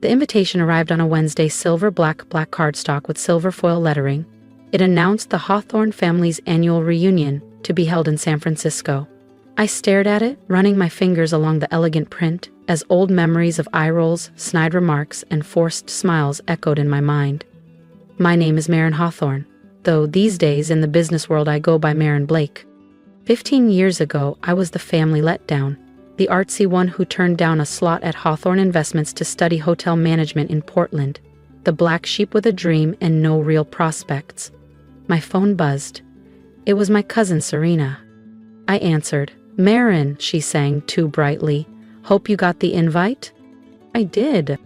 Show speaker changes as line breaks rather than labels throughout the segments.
The invitation arrived on a Wednesday, black cardstock with silver foil lettering. It announced the Hawthorne family's annual reunion to be held in San Francisco. I stared at it, running my fingers along the elegant print, as old memories of eye rolls, snide remarks, and forced smiles echoed in my mind. My name is Maren Hawthorne, though these days in the business world I go by Maren Blake. 15 years ago, I was the family letdown, the artsy one who turned down a slot at Hawthorne Investments to study hotel management in Portland, the black sheep with a dream and no real prospects. My phone buzzed. It was my cousin Serena. I answered. "Maren," she sang too brightly. "Hope you got the invite?" "I did."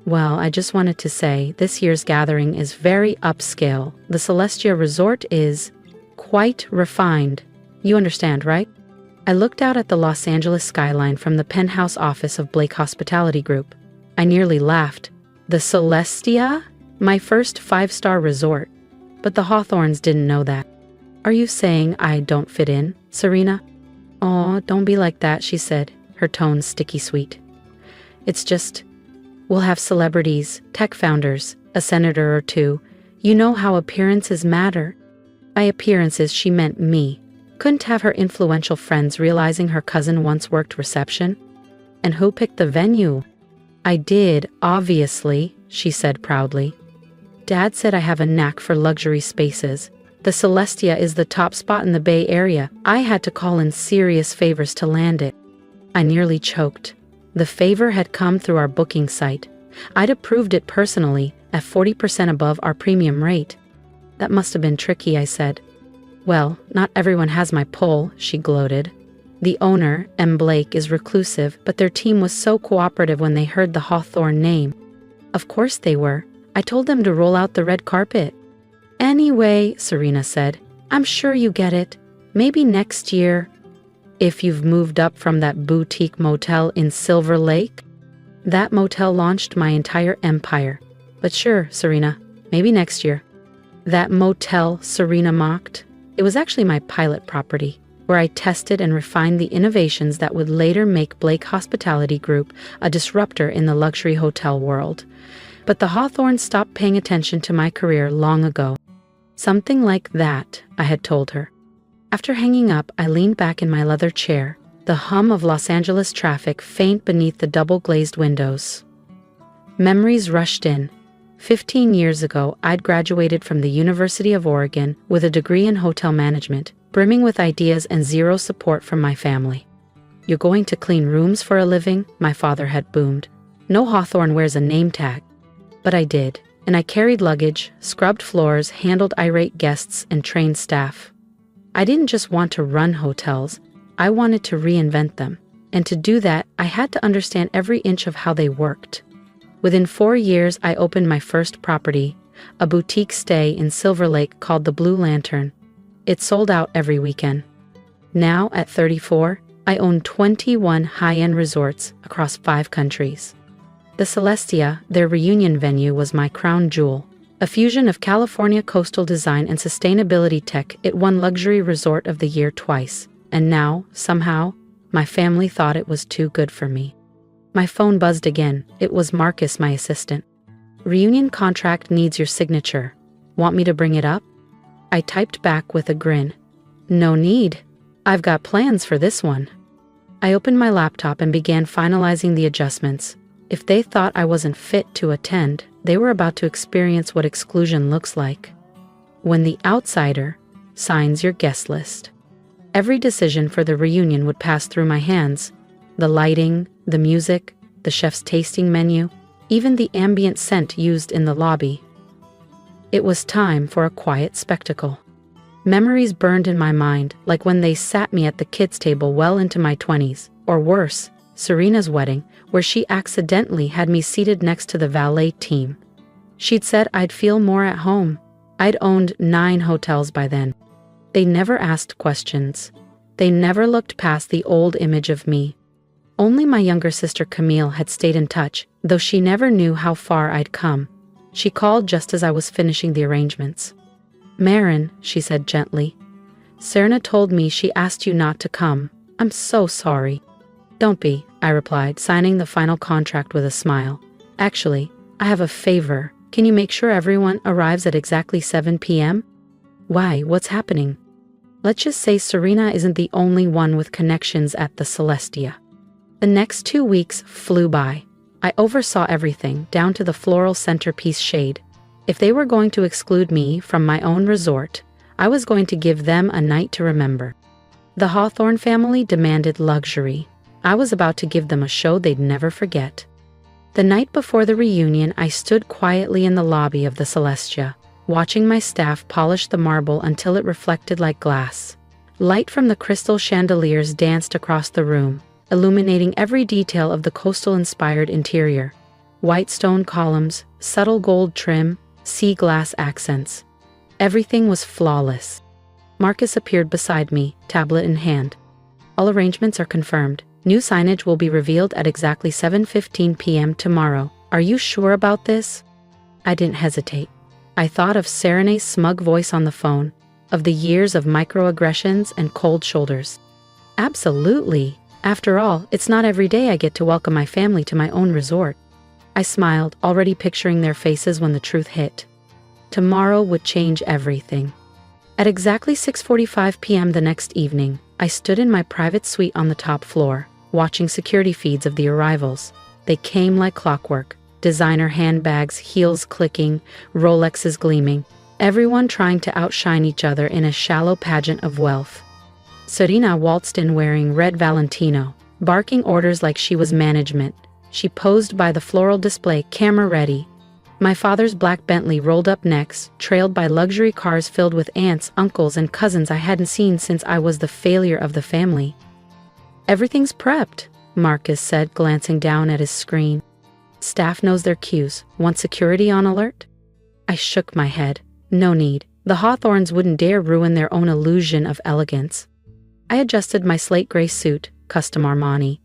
"Well, I just wanted to say, this year's gathering is very upscale. The Celestia Resort is quite refined. You understand, right?" I looked out at the Los Angeles skyline from the penthouse office of Blake Hospitality Group. I nearly laughed. The Celestia? My first 5-star resort. But the Hawthorns didn't know that. "Are you saying I don't fit in, Serena?" "Aw, don't be like that," she said, her tone sticky sweet. "It's just, we'll have celebrities, tech founders, a senator or two. You know how appearances matter." By appearances, she meant me. Couldn't have her influential friends realizing her cousin once worked reception? "And who picked the venue?" "I did, obviously," she said proudly. "Dad said I have a knack for luxury spaces. The Celestia is the top spot in the Bay Area. I had to call in serious favors to land it." I nearly choked. The favor had come through our booking site. I'd approved it personally, at 40% above our premium rate. "That must have been tricky," I said. "Well, not everyone has my pull," she gloated. "The owner, M. Blake, is reclusive, but their team was so cooperative when they heard the Hawthorne name." "Of course they were. I told them to roll out the red carpet." "Anyway," Serena said, "I'm sure you get it. Maybe next year, if you've moved up from that boutique motel in Silver Lake." That motel launched my entire empire. "But sure, Serena, maybe next year." "That motel," Serena mocked. "It was actually my pilot property, where I tested and refined the innovations that would later make Blake Hospitality Group a disruptor in the luxury hotel world. But the Hawthorns stopped paying attention to my career long ago." "Something like that," I had told her. After hanging up, I leaned back in my leather chair, the hum of Los Angeles traffic faint beneath the double-glazed windows. Memories rushed in. 15 years ago, I'd graduated from the University of Oregon with a degree in hotel management, brimming with ideas and zero support from my family. "You're going to clean rooms for a living?" my father had boomed. "No Hawthorne wears a name tag." But I did, and I carried luggage, scrubbed floors, handled irate guests, and trained staff. I didn't just want to run hotels, I wanted to reinvent them. And to do that, I had to understand every inch of how they worked. Within 4 years, I opened my first property, a boutique stay in Silver Lake called the Blue Lantern. It sold out every weekend. Now, at 34, I own 21 high-end resorts across 5 countries. The Celestia, their reunion venue, was my crown jewel. A fusion of California coastal design and sustainability tech, it won Luxury Resort of the Year twice. And now, somehow, my family thought it was too good for me. My phone buzzed again. It was Marcus, my assistant. "Reunion contract needs your signature. Want me to bring it up?" I typed back with a grin. "No need. I've got plans for this one." I opened my laptop and began finalizing the adjustments. If they thought I wasn't fit to attend, they were about to experience what exclusion looks like. When the outsider signs your guest list. Every decision for the reunion would pass through my hands. The lighting, the music, the chef's tasting menu, even the ambient scent used in the lobby. It was time for a quiet spectacle. Memories burned in my mind, like when they sat me at the kids' table well into my 20s, or worse, Serena's wedding, where she accidentally had me seated next to the valet team. She'd said I'd feel more at home. I'd owned 9 hotels by then. They never asked questions. They never looked past the old image of me. Only my younger sister Camille had stayed in touch, though she never knew how far I'd come. She called just as I was finishing the arrangements. "Maren," she said gently, "Serena told me she asked you not to come. I'm so sorry." "Don't be," I replied, signing the final contract with a smile. Actually, I have a favor. Can you make sure everyone arrives at exactly 7 p.m.? Why, what's happening? Let's just say Serena isn't the only one with connections at the Celestia. The next 2 weeks flew by. I oversaw everything, down to the floral centerpiece shade. If they were going to exclude me from my own resort, I was going to give them a night to remember. The Hawthorne family demanded luxury. I was about to give them a show they'd never forget. The night before the reunion, I stood quietly in the lobby of the Celestia, watching my staff polish the marble until it reflected like glass. Light from the crystal chandeliers danced across the room, illuminating every detail of the coastal-inspired interior. White stone columns, subtle gold trim, sea glass accents. Everything was flawless. Marcus appeared beside me, tablet in hand. All arrangements are confirmed. New signage will be revealed at exactly 7:15 p.m. tomorrow. Are you sure about this? I didn't hesitate. I thought of Serene's smug voice on the phone, of the years of microaggressions and cold shoulders. Absolutely. After all, it's not every day I get to welcome my family to my own resort. I smiled, already picturing their faces when the truth hit. Tomorrow would change everything. At exactly 6:45 p.m. the next evening, I stood in my private suite on the top floor, watching security feeds of the arrivals. They came like clockwork. Designer handbags, heels clicking, Rolexes gleaming, everyone trying to outshine each other in a shallow pageant of wealth. Serena waltzed in wearing red Valentino, barking orders like she was management. She posed by the floral display, camera ready. My father's black Bentley rolled up next, trailed by luxury cars filled with aunts, uncles, and cousins I hadn't seen since I was the failure of the family. Everything's prepped, Marcus said, glancing down at his screen. Staff knows their cues. Want security on alert? I shook my head. No need. The Hawthorns wouldn't dare ruin their own illusion of elegance. I adjusted my slate gray suit, custom Armani.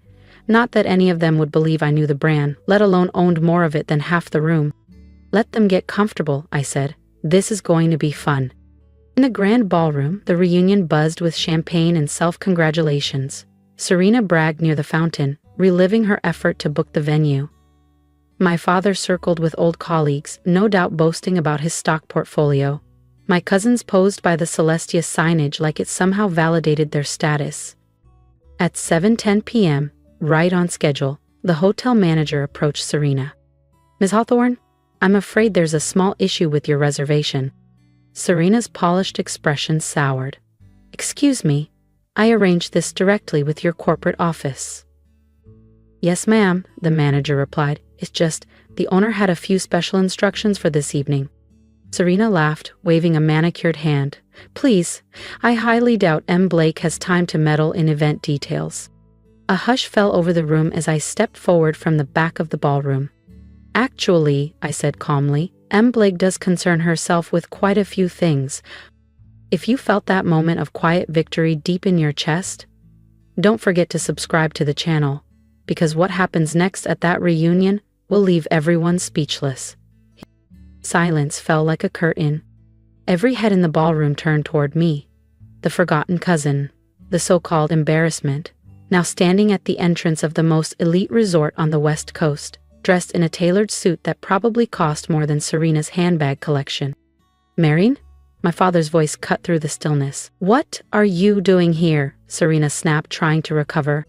Not that any of them would believe I knew the brand, let alone owned more of it than half the room. Let them get comfortable, I said. This is going to be fun. In the grand ballroom, the reunion buzzed with champagne and self-congratulations. Serena bragged near the fountain, reliving her effort to book the venue. My father circled with old colleagues, no doubt boasting about his stock portfolio. My cousins posed by the Celestia signage like it somehow validated their status. At 7:10 p.m., right on schedule, the hotel manager approached Serena. Ms. Hawthorne, I'm afraid there's a small issue with your reservation. Serena's polished expression soured. Excuse me, I arranged this directly with your corporate office. Yes, ma'am, the manager replied. It's just, the owner had a few special instructions for this evening. Serena laughed, waving a manicured hand. Please, I highly doubt M. Blake has time to meddle in event details. A hush fell over the room as I stepped forward from the back of the ballroom. Actually, I said calmly, M. Blake does concern herself with quite a few things. If you felt that moment of quiet victory deep in your chest, don't forget to subscribe to the channel, because what happens next at that reunion will leave everyone speechless. Silence fell like a curtain. Every head in the ballroom turned toward me. The forgotten cousin, the so-called embarrassment, now standing at the entrance of the most elite resort on the West Coast, dressed in a tailored suit that probably cost more than Serena's handbag collection. Marion? My father's voice cut through the stillness. What are you doing here? Serena snapped, trying to recover.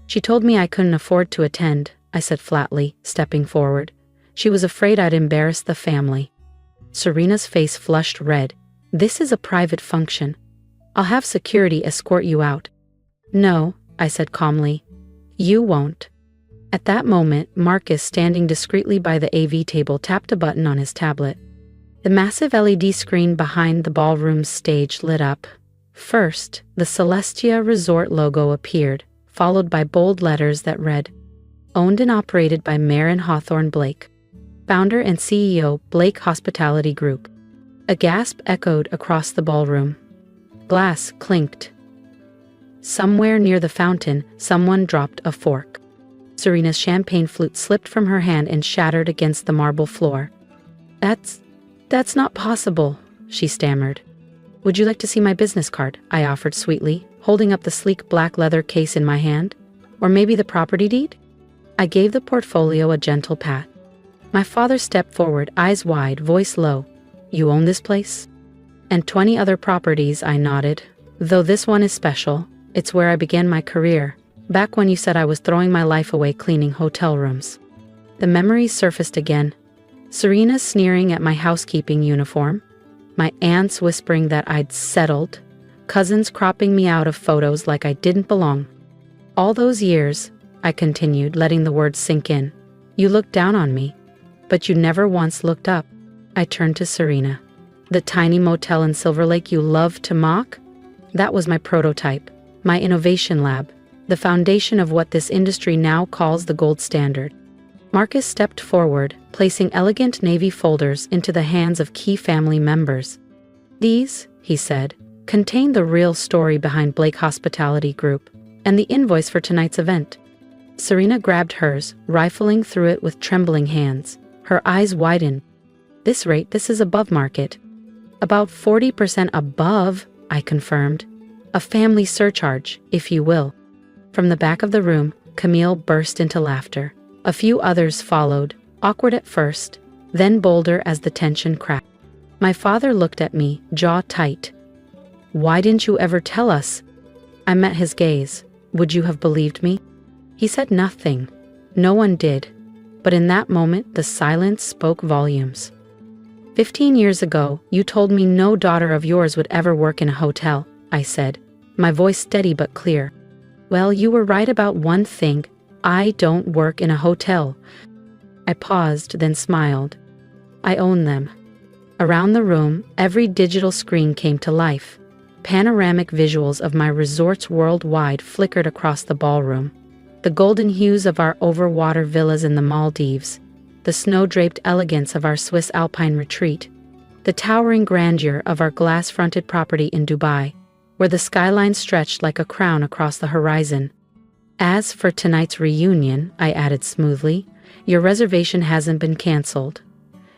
She told me I couldn't afford to attend, I said flatly, stepping forward. She was afraid I'd embarrass the family. Serena's face flushed red. This is a private function. I'll have security escort you out. No, I said calmly. You won't. At that moment, Marcus, standing discreetly by the AV table, tapped a button on his tablet. The massive LED screen behind the ballroom's stage lit up. First, the Celestia Resort logo appeared, followed by bold letters that read, Owned and operated by Marion Hawthorne Blake, founder and CEO, Blake Hospitality Group. A gasp echoed across the ballroom. Glass clinked. Somewhere near the fountain, someone dropped a fork. Serena's champagne flute slipped from her hand and shattered against the marble floor. That's not possible, she stammered. Would you like to see my business card? I offered sweetly, holding up the sleek black leather case in my hand. Or maybe the property deed? I gave the portfolio a gentle pat. My father stepped forward, eyes wide, voice low. You own this place? And 20 other properties, I nodded. Though this one is special. It's where I began my career, back when you said I was throwing my life away cleaning hotel rooms. The memories surfaced again. Serena sneering at my housekeeping uniform, my aunts whispering that I'd settled, cousins cropping me out of photos like I didn't belong. All those years, I continued, letting the words sink in. You looked down on me, but you never once looked up. I turned to Serena. The tiny motel in Silver Lake you loved to mock? That was my prototype, my innovation lab, the foundation of what this industry now calls the gold standard. Marcus stepped forward, placing elegant navy folders into the hands of key family members. These, he said, contain the real story behind Blake Hospitality Group and the invoice for tonight's event. Serena grabbed hers, rifling through it with trembling hands. Her eyes widened. This is above market. About 40% above, I confirmed. A family surcharge, if you will. From the back of the room, Camille burst into laughter. A few others followed, awkward at first, then bolder as the tension cracked. My father looked at me, jaw tight. Why didn't you ever tell us? I met his gaze. Would you have believed me? He said nothing. No one did. But in that moment, the silence spoke volumes. 15 years ago, you told me no daughter of yours would ever work in a hotel, I said, my voice steady but clear. Well, you were right about one thing. I don't work in a hotel. I paused, then smiled. I own them. Around the room, every digital screen came to life. Panoramic visuals of my resorts worldwide flickered across the ballroom. The golden hues of our overwater villas in the Maldives, the snow-draped elegance of our Swiss alpine retreat, the towering grandeur of our glass-fronted property in Dubai, where the skyline stretched like a crown across the horizon. As for tonight's reunion, I added smoothly, your reservation hasn't been canceled.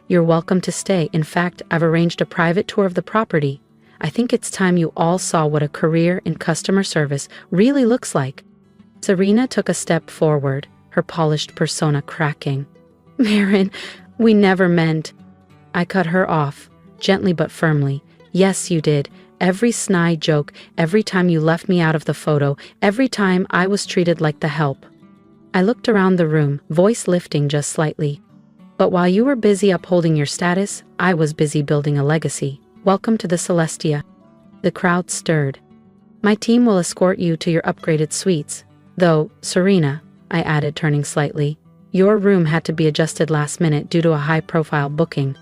You're welcome to stay. In fact, I've arranged a private tour of the property. I think it's time you all saw what a career in customer service really looks like. Serena took a step forward, her polished persona cracking. Marin, we never meant. I cut her off, gently but firmly. Yes, you did. Every snide joke, every time you left me out of the photo, every time I was treated like the help. I looked around the room, voice lifting just slightly. But while you were busy upholding your status, I was busy building a legacy. Welcome to the Celestia. The crowd stirred. My team will escort you to your upgraded suites. Though, Serena, I added, turning slightly, your room had to be adjusted last minute due to a high-profile booking.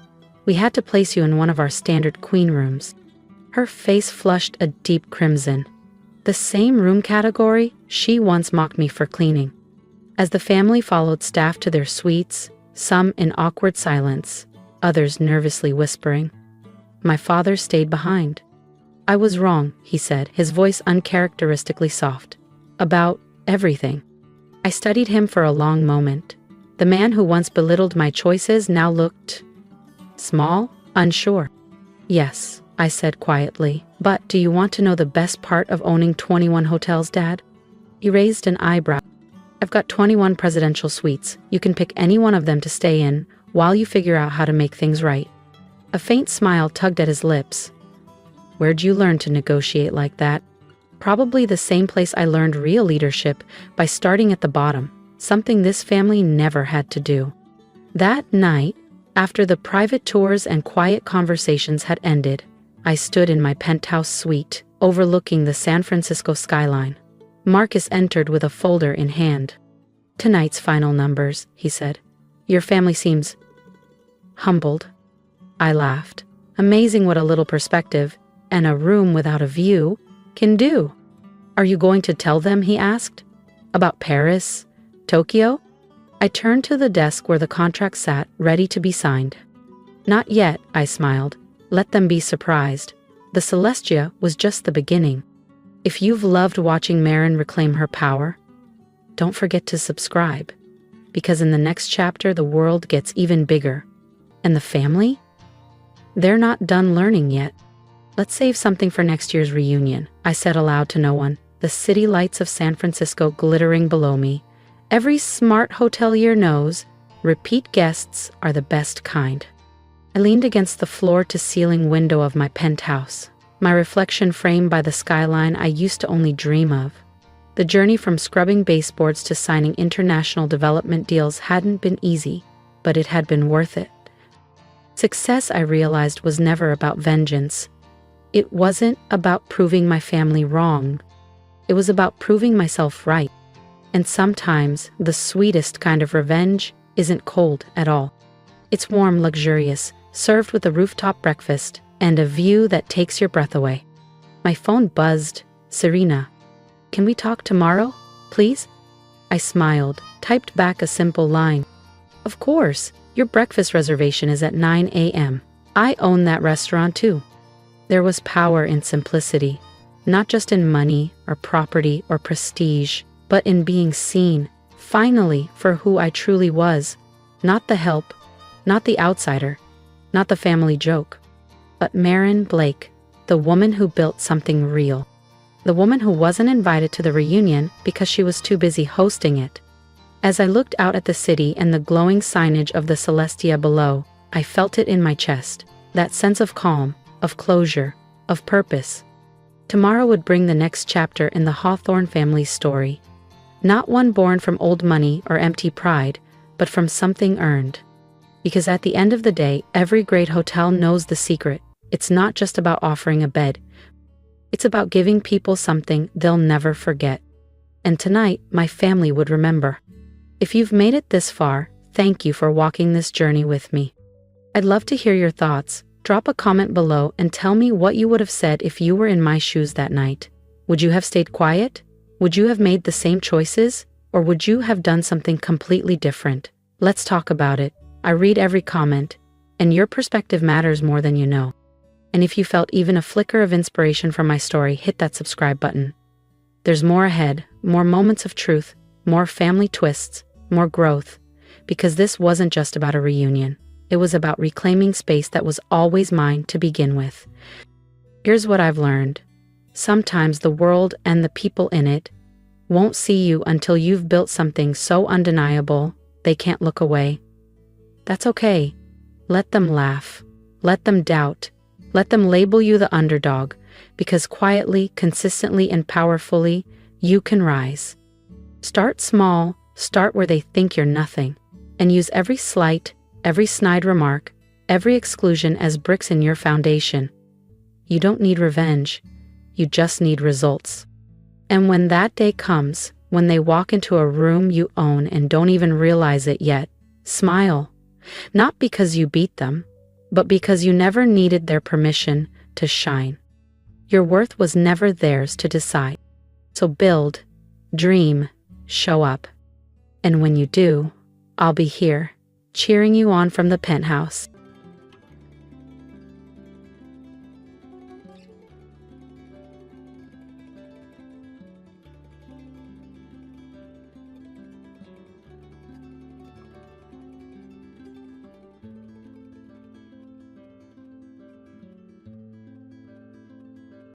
We had to place you in one of our standard queen rooms. Her face flushed a deep crimson. The same room category she once mocked me for cleaning. As the family followed staff to their suites, some in awkward silence, others nervously whispering, my father stayed behind. I was wrong, he said, his voice uncharacteristically soft. About everything. I studied him for a long moment. The man who once belittled my choices now looked small, unsure. Yes, I said quietly, but do you want to know the best part of owning 21 hotels, Dad? He raised an eyebrow. I've got 21 presidential suites. You can pick any one of them to stay in while you figure out how to make things right. A faint smile tugged at his lips. Where'd you learn to negotiate like that? Probably the same place I learned real leadership, by starting at the bottom, something this family never had to do. That night, after the private tours and quiet conversations had ended, I stood in my penthouse suite, overlooking the San Francisco skyline. Marcus entered with a folder in hand. Tonight's final numbers, he said. Your family seems humbled. I laughed. Amazing what a little perspective, and a room without a view, can do. Are you going to tell them, he asked, about Paris, Tokyo? I turned to the desk where the contract sat, ready to be signed. Not yet, I smiled. Let them be surprised. The Celestia was just the beginning. If you've loved watching Marin reclaim her power, don't forget to subscribe, because in the next chapter the world gets even bigger. And the family? They're not done learning yet. Let's save something for next year's reunion, I said aloud to no one, the city lights of San Francisco glittering below me. Every smart hotelier knows Repeat guests are the best kind. I leaned against the floor-to-ceiling window of my penthouse, my reflection framed by the skyline I used to only dream of. The journey from scrubbing baseboards to signing international development deals hadn't been easy, but it had been worth it. Success, I realized, was never about vengeance. It wasn't about proving my family wrong. It was about proving myself right. And sometimes the sweetest kind of revenge isn't cold at all. It's warm, luxurious, served with a rooftop breakfast and a view that takes your breath away. My phone buzzed. Serena. Can we talk tomorrow, please? I smiled, typed back a simple line. Of course, your breakfast reservation is at 9 a.m. I own that restaurant too. There was power in simplicity, not just in money or property or prestige, but in being seen, finally, for who I truly was. Not the help, not the outsider, not the family joke, but Marin Blake, the woman who built something real. The woman who wasn't invited to the reunion because she was too busy hosting it. As I looked out at the city and the glowing signage of the Celestia below, I felt it in my chest, that sense of calm, of closure, of purpose. Tomorrow would bring the next chapter in the Hawthorne family's story. Not one born from old money or empty pride, but from something earned. Because at the end of the day, every great hotel knows the secret. It's not just about offering a bed. It's about giving people something they'll never forget. And tonight, my family would remember. If you've made it this far, thank you for walking this journey with me. I'd love to hear your thoughts. Drop a comment below and tell me what you would have said if you were in my shoes that night. Would you have stayed quiet? Would you have made the same choices? Or would you have done something completely different? Let's talk about it. I read every comment, and your perspective matters more than you know. And if you felt even a flicker of inspiration from my story, hit that subscribe button. There's more ahead, more moments of truth, more family twists, more growth, because this wasn't just about a reunion. It was about reclaiming space that was always mine to begin with. Here's what I've learned. Sometimes the world and the people in it won't see you until you've built something so undeniable they can't look away. That's okay. Let them laugh. Let them doubt. Let them label you the underdog, because quietly, consistently, and powerfully, you can rise. Start small, start where they think you're nothing, and use every slight, every snide remark, every exclusion as bricks in your foundation. You don't need revenge, you just need results. And when that day comes, when they walk into a room you own and don't even realize it yet, smile. Not because you beat them, but because you never needed their permission to shine. Your worth was never theirs to decide. So build, dream, show up. And when you do, I'll be here, cheering you on from the penthouse.